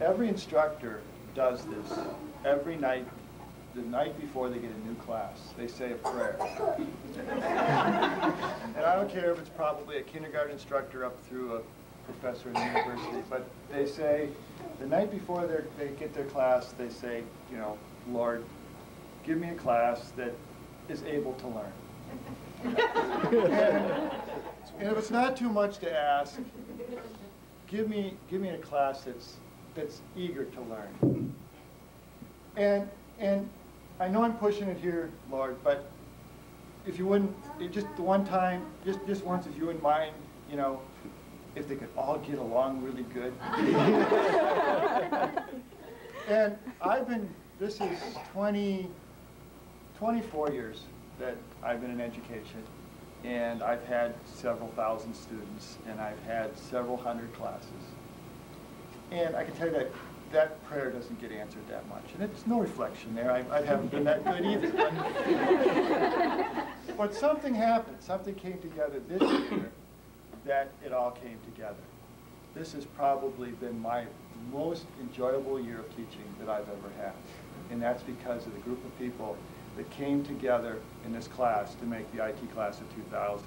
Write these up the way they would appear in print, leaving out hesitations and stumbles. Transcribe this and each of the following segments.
every instructor does this every night. The night before they get a new class, they say a prayer. And I don't care if it's probably a kindergarten instructor up through a professor in the university, but they say, the night before they get their class, they say, you know, Lord, give me a class that is able to learn. And if it's not too much to ask, give me a class that's eager to learn. And I know I'm pushing it here, Lord, but if you wouldn't, just the one time, just once, if you wouldn't mind, you know, if they could all get along really good. And this is 24 years that I've been in education, and I've had several thousand students, and I've had several hundred classes. And I can tell you that that prayer doesn't get answered that much. And it's no reflection there. I haven't been that good either. But something happened. Something came together this year that it all came together. This has probably been my most enjoyable year of teaching that I've ever had. And that's because of the group of people that came together in this class to make the IT class of 2000.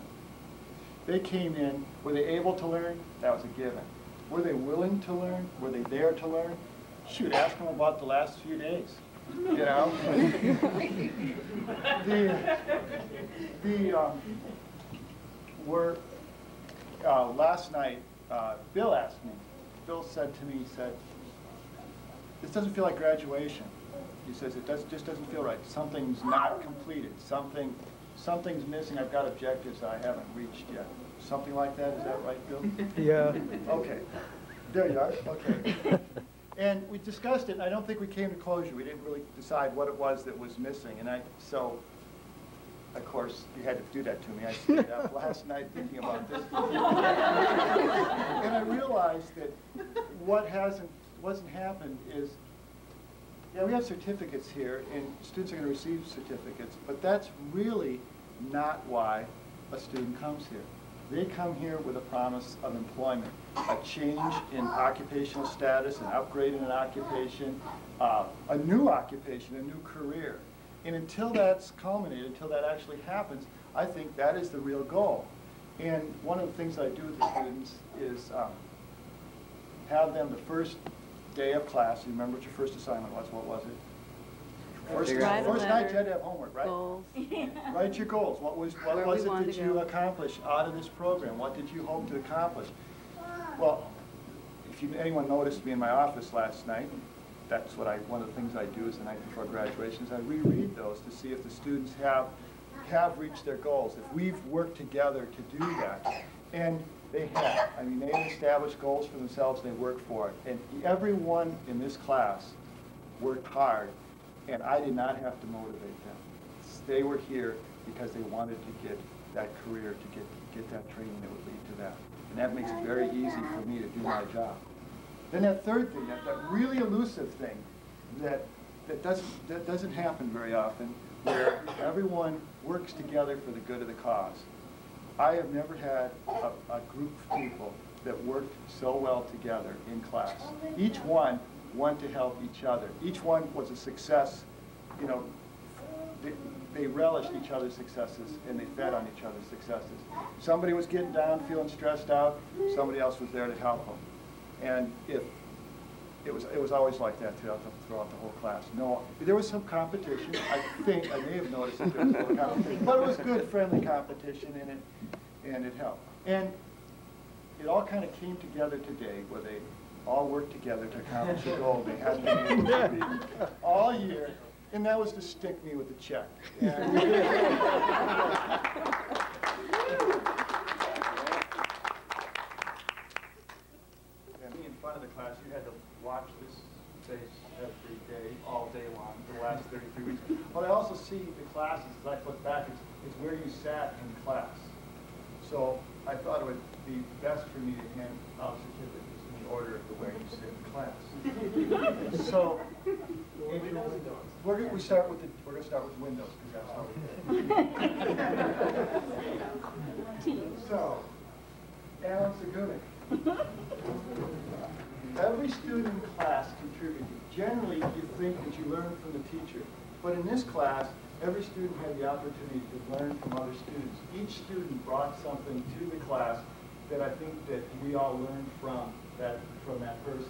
They came in. Were they able to learn? That was a given. Were they willing to learn? Were they there to learn? Shoot, ask them about the last few days, you know? Last night, Bill asked me, Bill said to me, he said, this doesn't feel like graduation. He says, just doesn't feel right. Something's not completed. Something's missing. I've got objectives I haven't reached yet. Something like that, is that right, Bill? Yeah. Okay. There you are. Okay. And we discussed it, and I don't think we came to closure. We didn't really decide what it was that was missing. And so, of course, you had to do that to me. I stayed up last night thinking about this. And I realized that what wasn't happened is, yeah, we have certificates here, and students are going to receive certificates, but that's really not why a student comes here. They come here with a promise of employment, a change in occupational status, an upgrade in an occupation, a new occupation, a new career. And until that's culminated, until that actually happens, I think that is the real goal. And one of the things I do with the students is have them the first day of class. You remember what your first assignment was? What was it? First night you had to have homework, right? Goals. Write your goals. What was it that you accomplished out of this program? What did you hope to accomplish? Well, if anyone noticed me in my office last night, that's what one of the things I do is the night before graduation is I reread those to see if the students have reached their goals, if we've worked together to do that. And they have. I mean, they established goals for themselves, they worked for it. And everyone in this class worked hard, and I did not have to motivate them. They were here because they wanted to get that career, to get that training that would lead to that. And that makes it very easy for me to do my job. Then that third thing, that really elusive thing that doesn't happen very often, where everyone works together for the good of the cause. I have never had a group of people that worked so well together in class. Each one wanted to help each other. Each one was a success. You know, they relished each other's successes and they fed on each other's successes. Somebody was getting down, feeling stressed out, somebody else was there to help them. And it was always like that throughout the whole class. No, there was some competition. I think I may have noticed that there was some competition, but it was good, friendly competition, and it helped. And it all kind of came together today, where they all worked together to accomplish a goal they hadn't been able to meet all year, and that was to stick me with a check. And we did. In front of the class, you had to watch this face every day, all day long, for the last 33 weeks. But I also see the classes, as I look back, it's where you sat in class. So I thought it would be best for me to hand out certificates in the order of the way you sit in class. So we're going to start with windows, because that's how we do it. So, Alan Sagunik. Every student in class contributed. Generally, you think that you learn from the teacher. But in this class, every student had the opportunity to learn from other students. Each student brought something to the class that I think that we all learned from that person.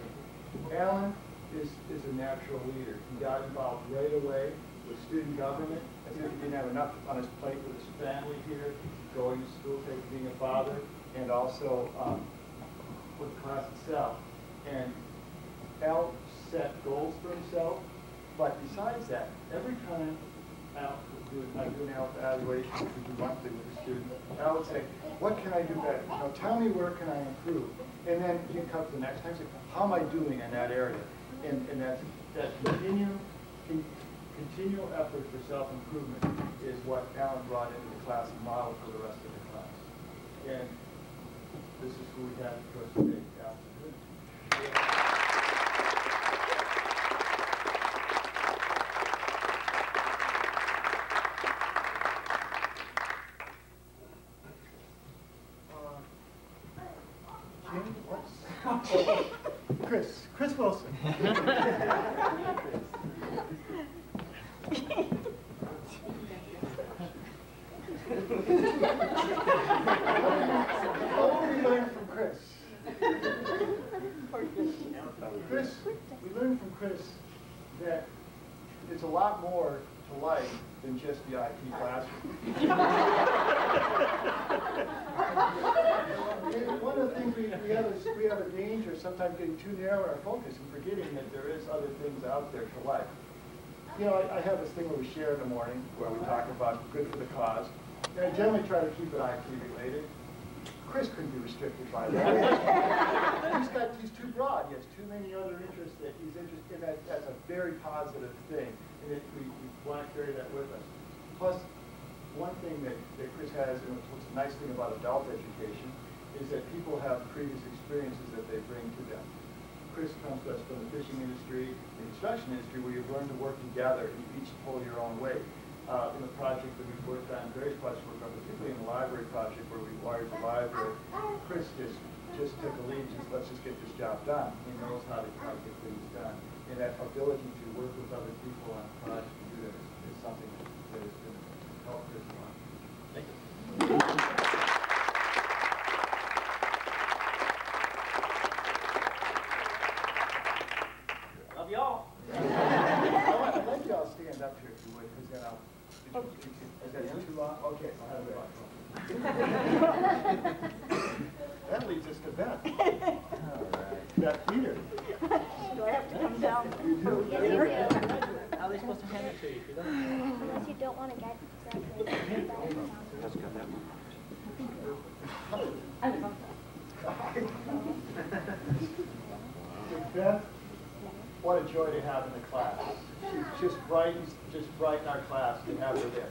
Alan is a natural leader. He got involved right away with student government, as if he didn't have enough on his plate with his family here, going to school, being a father, and also with the class itself. And Al set goals for himself, but besides that, every time I do an Al evaluation, which we do monthly with the student, Al would say, what can I do better? Now tell me where can I improve? And then he'd come to the next time and say, how am I doing in that area? And that continual effort for self-improvement is what Alan brought into the class and modeled for the rest of the class. And this is who we have for us today, Alan. Chris Wilson. What did we learn from Chris? We learned from Chris that it's a lot more to life than just the IT classroom. One of the things we have a danger of sometimes getting too narrow in our focus and forgetting that there is other things out there to life. You know, I have this thing where we share in the morning where we talk about good for the cause. And I generally try to keep it IT related. Chris couldn't be restricted by that. He's too broad. He has too many other interests that he's interested in. That's a very positive thing. And we want to carry that with us. Plus, one thing that Chris has, and what's a nice thing about adult education, is that people have previous experiences that they bring to them. Chris comes to us from the fishing industry, the construction industry, where you've learned to work together and you each pull your own weight. In the project that we've worked on, various projects we've worked on, particularly in the library project where we wired the library, Chris just took a lead, let's just get this job done. He knows how to get things done. And that ability to work with other people on projects to do that is something that is going to help Chris a lot. Thank you. Love y'all. I'd like you all to stand up here if you would, because then I'll... Is that too long? Okay, I'll have it back. That leads us to Beth. All right. Beth Peter. Do I have to come down? You do. Yes, you do. How are they supposed to hand it to you if you don't? Unless you don't want to get exactly. Let's cut that one. Beth, what a joy to have in the class. She's just bright in our class to have her there.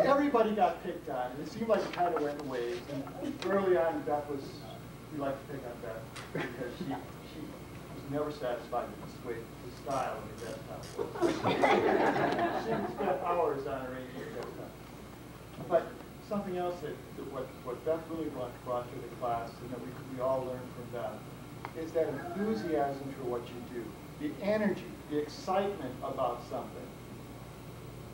Everybody got picked on. It seemed like it kind of went in waves. And early on, we liked to pick on Beth because she was never satisfied with the style of the desktop. She spent hours on arranging the desktop. But something else what Beth really brought to the class, and that we all learned from Beth, is that enthusiasm for what you do, the energy, the excitement about something.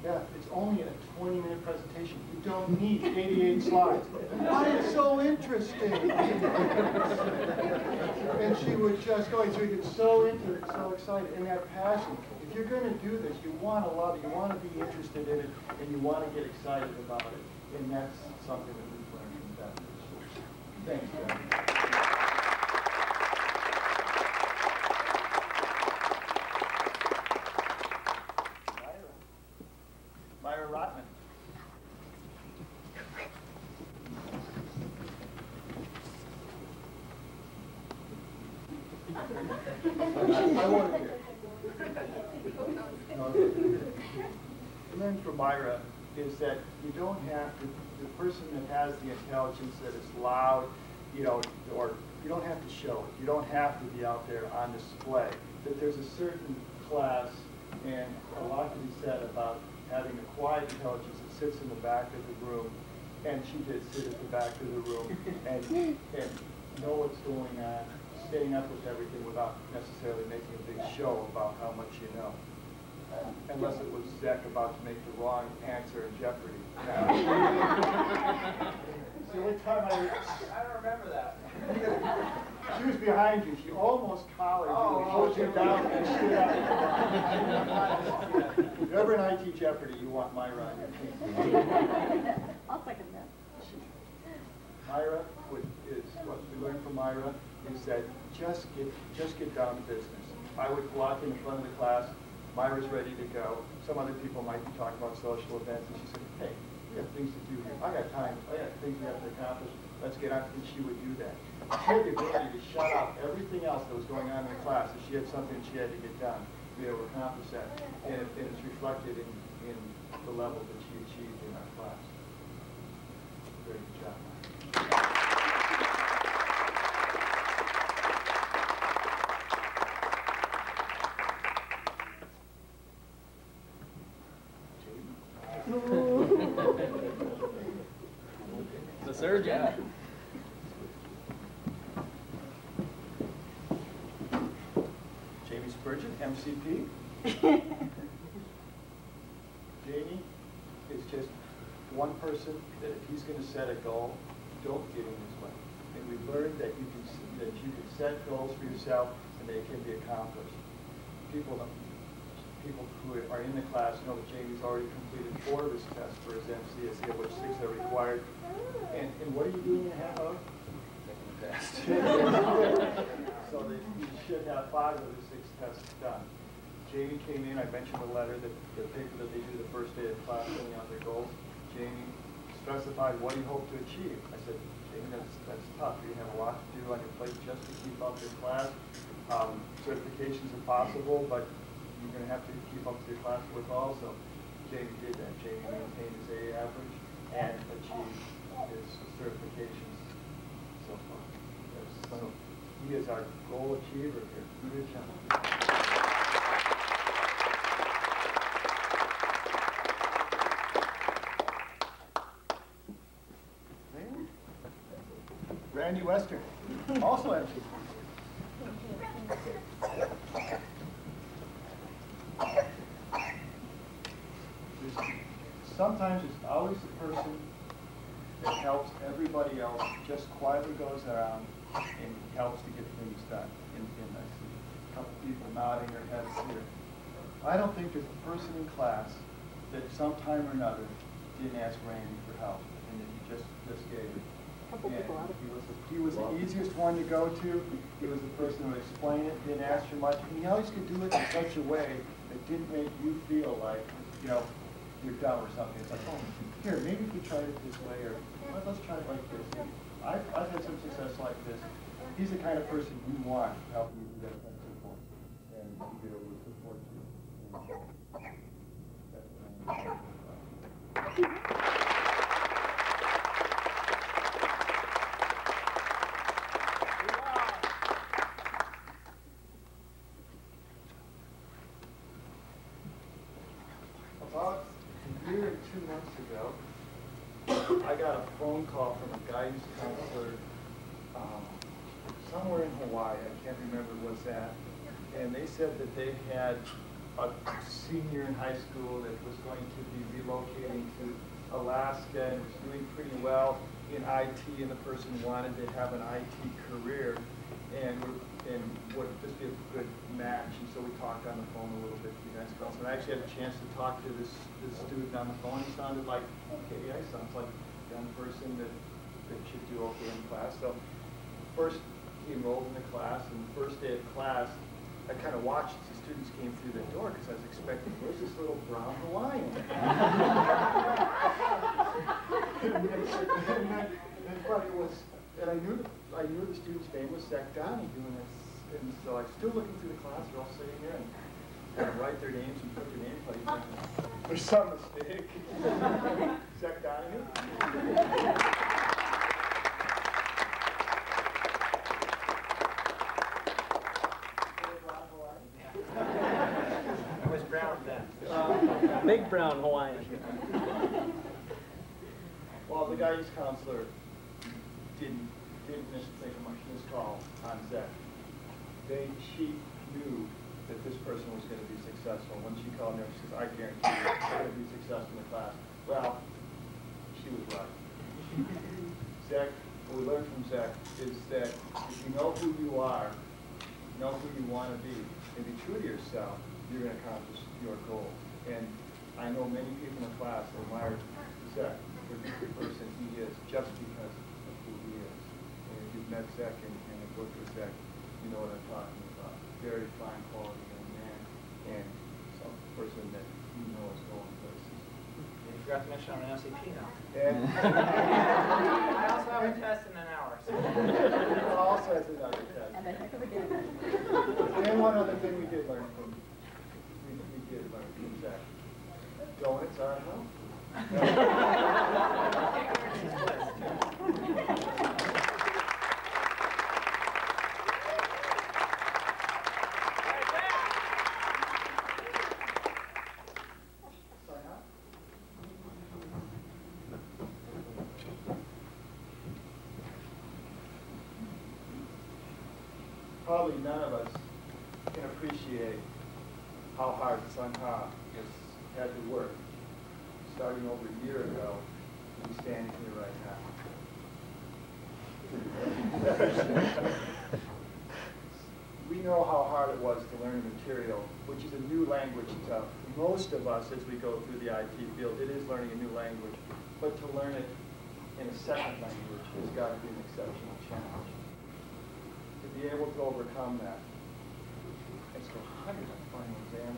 Beth, it's only a 20-minute presentation. You don't need 88 slides. Why it's so interesting? And she would just go, and so you get so into it, so excited, and that passion. If you're going to do this, you want to love it, you want to be interested in it, and you want to get excited about it. And that's something that we've learned from Beth. Thanks, Beth. Myra Rotman. I want to hear. Learn from Myra is that you don't have to, the person that has the intelligence that is loud, or you don't have to show it. You don't have to be out there on display. That there's a certain class, and a lot can be said about having a quiet intelligence that sits in the back of the room, and she did sit at the back of the room and know what's going on, staying up with everything without necessarily making a big show about how much you know. Unless it was Zach about to make the wrong answer in Jeopardy. It's the only time I don't remember that. She was behind you. She almost collared you. Pulled you down and stood up. If you're ever in IT Jeopardy, you want Myra on your team. I'll second that. Myra is what we learned from Myra is that just get down to business. I would walk in the front of the class. Myra's ready to go. Some other people might be talking about social events, and she said, "Hey, we have things to do here. I got time. I got things we have to accomplish. Let's get on." And she would do that. She had the ability to shut out everything else that was going on in the class. If she had something she had to get done, to be able to accomplish that, and it's reflected in the level that she achieved in our class. Very good job. The surgeon. Jamie Spurgeon, MCP. Jamie is just one person that if he's going to set a goal, don't get in his way. And we've learned that you can set goals for yourself and they can be accomplished. People who are in the class know that Jamie's already completed 4 of his tests for his MCSE, of which 6 are required. And what are you doing in a half hour? Taking the test. So that you should have 5 of the 6 tests done. Jamie came in, I mentioned the letter, the paper that they do the first day of class, filling out their goals. Jamie specified what he hoped to achieve. I said, Jamie, that's tough. You have a lot to do on your plate just to keep up your class. Certifications are possible, but you're going to have to keep up with your classwork also. Jamie did that. Jamie maintained his A average and achieved his certifications so far. So he is our goal achiever here. Good job. Randy Western, also MC. Sometimes it's always the person that helps everybody else, just quietly goes around and helps to get things done. I see a couple people nodding their heads here. I don't think there's a person in class that sometime or another didn't ask Randy for help and that he just gave it. He was the easiest one to go to. He was the person who would explain it, didn't ask for much, and he always could do it in such a way that didn't make you feel like, you know, you're dumb or something. It's like, oh, here, maybe if we try it this way, or let's try it like this. I've had some success like this. He's the kind of person you want helping you do that kind of support, and to be able to support you. About a year and 2 months ago, I got a phone call from a guidance counselor somewhere in Hawaii. I can't remember where it was at. And they said that they had a senior in high school that was going to be relocating to Alaska and was doing pretty well in IT, and the person wanted to have an IT career and would just be a good match. And so we talked on the phone a little bit to the guidance counselor. And I actually had a chance to talk to this student on the phone. He sounded like, okay, yeah, he sounds like a young person that should do okay in class. So first he enrolled in the class, and the first day of class, I kind of watched as the students came through the door because I was expecting, where's this little brown Hawaiian? And I knew the student's name was Zach Donahue, and so I stood looking through the class. They're all sitting here and write their names and put their name plates. There's some mistake. Zach Donahue. It was brown then. Big brown Hawaiian. Well, the guidance counselor didn't make a much missed call on Zach. she knew that this person was going to be successful. When she called me up, she says, I guarantee you you're going to be successful in the class. Well, she was right. Zach, what we learned from Zach is that if you know who you are, know who you want to be, and be true to yourself, you're going to accomplish your goal. And I know many people in the class admire Zach for the person he is, just because of who he is. And if you've met Zach and worked with Zach, you know what I'm talking about. Very fine quality young man, and some person that you know is going places. You forgot to mention I'm an SAP now. And I also have a test in an hour. So. Also has another test. And a heck of a game. And one other thing we did learn from Zach. Donuts are healthy. Probably none of us can appreciate how hard Sun Ha has had to work, starting over a year ago, and standing here right now. We know how hard it was to learn material, which is a new language to most of us as we go through the IT field. It is learning a new language, but to learn it in a second language has got to be an exceptional challenge. To be able to overcome that. It's a 100 on final exam.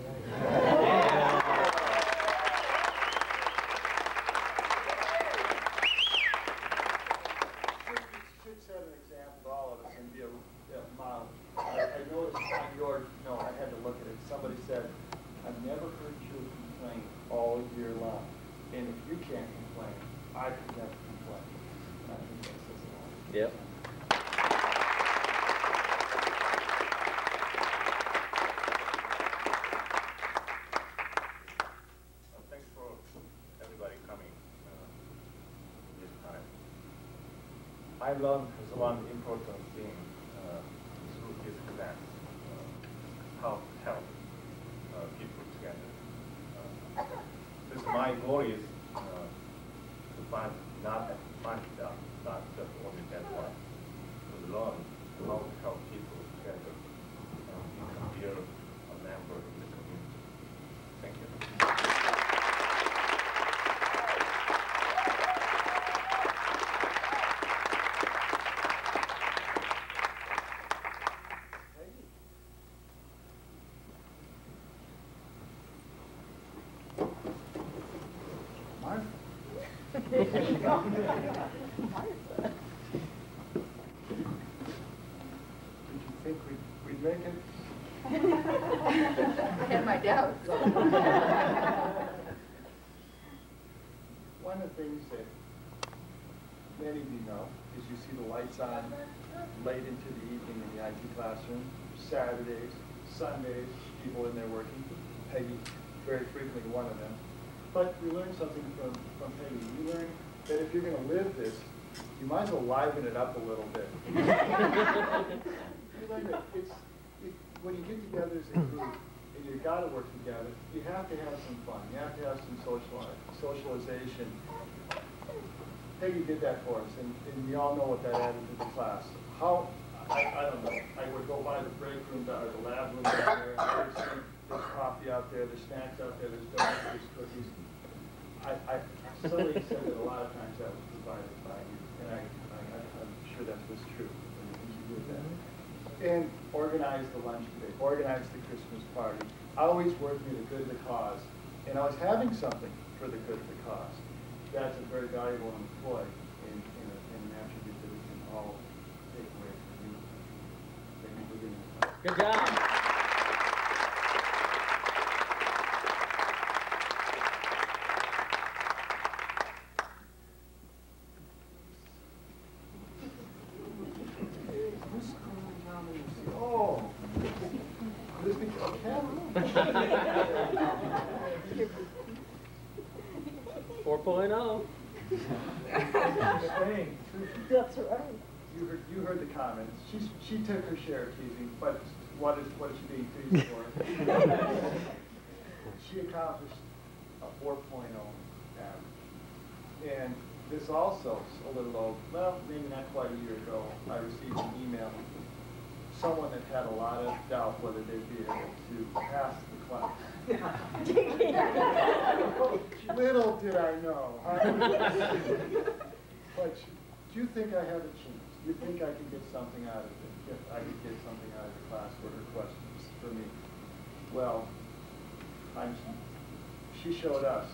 Should set an example to all of us and be a model. I noticed on your note, I had to look at it. Somebody said, I've never heard you complain all year long. And if you can't complain, I could never complain. And I think that says a lot. Yep. Thanks for everybody coming this time. I learned one important thing through this class, how to help people together. This my goal is to find not job, not just only that one, to learn how to help people together and become a member in the community. Thank you. Did you think we'd make it? I had my doubts. One of the things that many of you know is you see the lights on late into the evening in the IT classroom, Saturdays, Sundays, people in there working. Peggy, very frequently one of them. But we learned something from Peggy. We learned that if you're going to live this, you might as well liven it up a little bit. We learned that when you get together as a group and you've got to work together, you have to have some fun. You have to have some socialization. Peggy did that for us, and we all know what that added to the class. How, I don't know, I would go by the break room or the lab room down there, and I would see there's coffee out there, there's snacks out there, there's donuts, there's cookies. I silly said that a lot of times that was provided by you, and I'm sure that was true when you did that. And organize the lunch today, organize the Christmas party, always working the good of the cause, and always having something for the good of the cause. That's a very valuable employee and an attribute that we can all take away from you. Thank you for giving us time. Good job. Oh, this means a camera. 4.0. Spain. That's right. You heard the comments. She took her share of teasing, but what is she being teased for? She accomplished a 4.0 average. And this also, a little old, well, maybe not quite a year ago, I received an email from someone that had a lot of doubt whether they'd be able to pass the class. Little did I know. But do you think I have a chance? Do you think I can get something out of it? If I could get something out of the class for her questions for me? Well, she showed us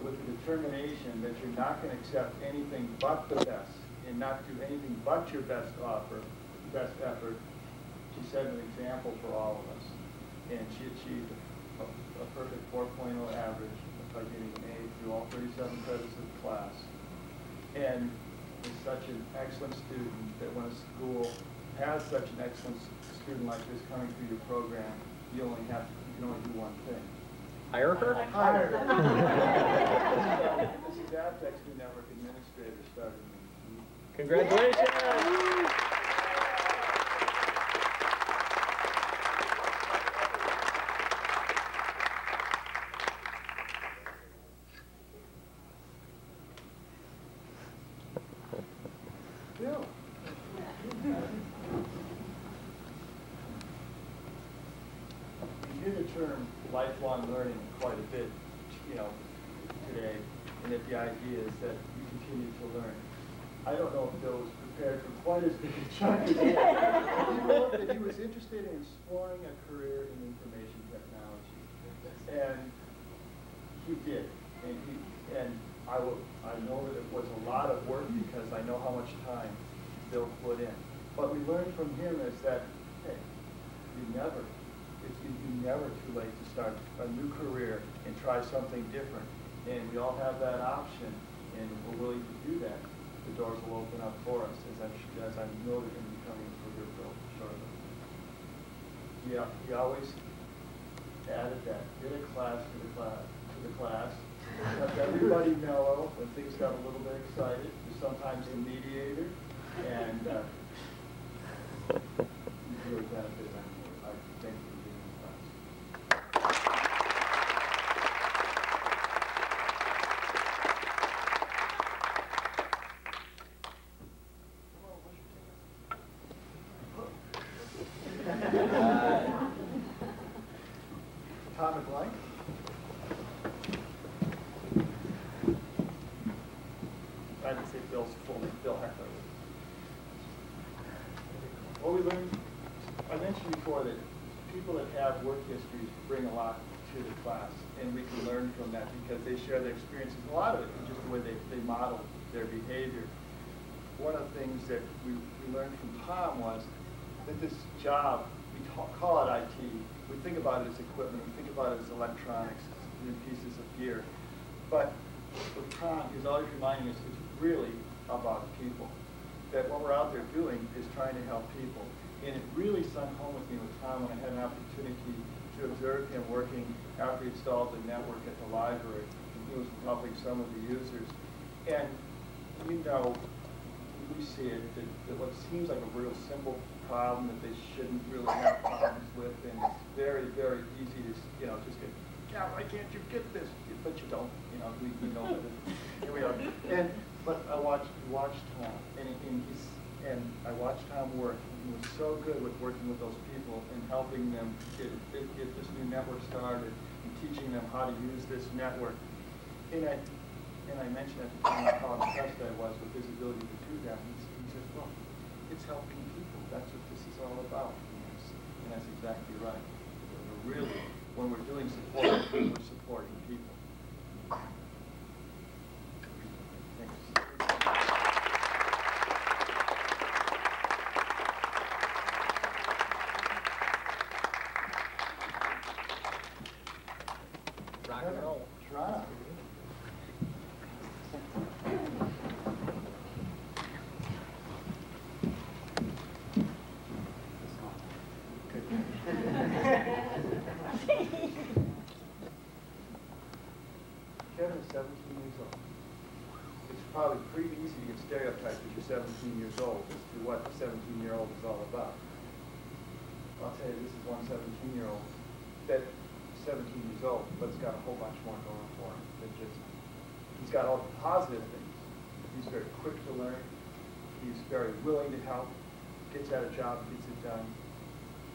with the determination that you're not going to accept anything but the best and not do anything but your best offer, best effort. She set an example for all of us. And she achieved a perfect 4.0 average by getting an A through all 37 credits of the class. And is such an excellent student that when a school has such an excellent student like this coming through your program, you can only do one thing. Hire her? Hire her. This is AVTEC's new network administrator starting. Congratulations! Bill. We hear the term lifelong learning quite a bit, today, and that the idea is that you continue to learn. I don't know if Bill was prepared for quite as big a chunk as that. He wrote that he was interested in exploring a career in information technology, and he did. And I know that it was a lot of work because I know how much time Bill put in. But we learned from him is that, hey, it's never too late to start a new career and try something different. And we all have that option, and we're willing to do that. The doors will open up for us, as I know they're going to be coming for your Bill shortly. Yeah, he always added that. Did a class to the class. Kept everybody mellow when things got a little bit excited. He's sometimes the mediator, and he's really benefited. I thank you for being in the class. Tom McLean. I didn't say Bill's full name, Bill Heckler. What we learned, I mentioned before that people that have work histories bring a lot to the class, and we can learn from that because they share their experiences. A lot of it is just the way they model their behavior. One of the things that we learned from Tom was that this job, we call it IT, we think about it as equipment, we think about it as electronics, new pieces of gear, but with Tom, he's always reminding us it's really about people. That what we're out there doing is trying to help people. And it really sunk home with me with Tom when I had an opportunity to observe him working after he installed the network at the library. And he was helping some of the users. And we see it, that what seems like a real simple problem that they shouldn't really have problems with, and it's very, very easy to, just get, yeah, why can't you get this? But you don't, we know that. Here we are. But I watched Tom, and I watched Tom work. He was so good with working with those people and helping them get this new network started and teaching them how to use this network. And I mentioned at the time how impressed I was with his ability to do that. And he says, well, it's helping people. That's what this is all about. And that's exactly right. We're really, when we're doing support, we're supporting people. Thanks. Rock and roll. Toronto. Kevin is 17 years old. It's probably pretty easy to get stereotyped as you're 17 years old as to what a 17-year-old is all about. I'll say this is one 17-year-old that 17 years old, but it's got a whole bunch more going for him. He's got all the positive things. He's very quick to learn. He's very willing to help. Gets at a job, gets it done.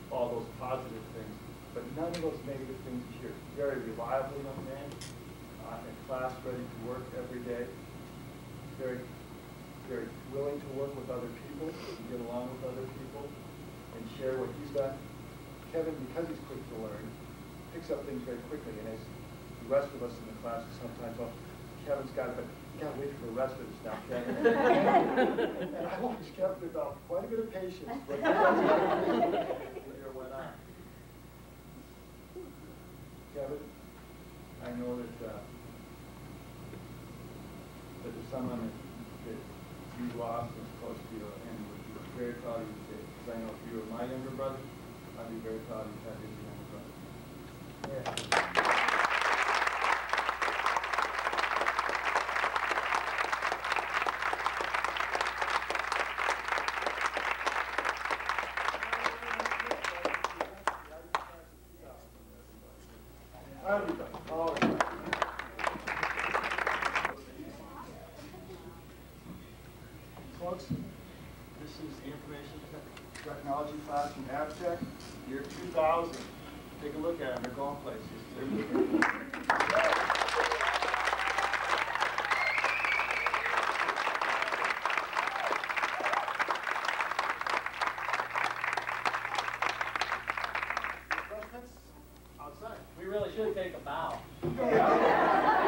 All those positive things, but none of those negative things here. Very reliable young man, in class, ready to work every day. Very willing to work with other people, to get along with other people, and share what he's done. Kevin, because he's quick to learn, picks up things very quickly, and as the rest of us in the class sometimes, oh, Kevin's got it, but you gotta wait for the rest of us now, Kevin. And I always kept about quite a bit of patience, but the year went on. Kevin, I know that there's someone that you lost was close to you, and would be very proud of you today. Because I know if you were my younger brother, I'd be very proud of you to have your younger brother. Yeah. Everybody. All right. Folks, this is the information technology class from AVTEC, year 2000. Take a look at them. They're going places.